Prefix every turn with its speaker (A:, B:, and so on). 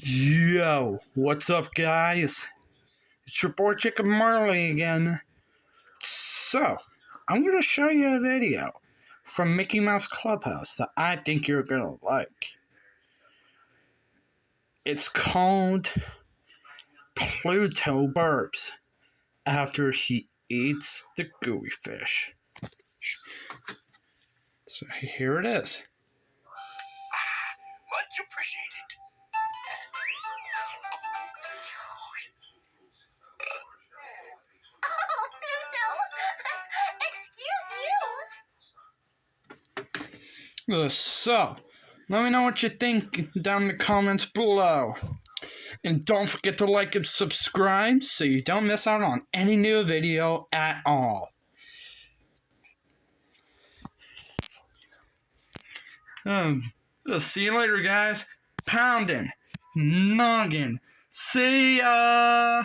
A: Yo, what's up, guys? It's your boy Chicken Marley again. So, I'm going to show you a video from Mickey Mouse Clubhouse that I think you're going to like. It's called Pluto Burps after he eats the gooey fish. So, here it is.
B: Much appreciated.
C: Oh, Pluto! Excuse you!
A: So, let me know what you think down in the comments below. And don't forget to like and subscribe so you don't miss out on any new video at all. See you later, guys. Poundin', noggin'. See ya!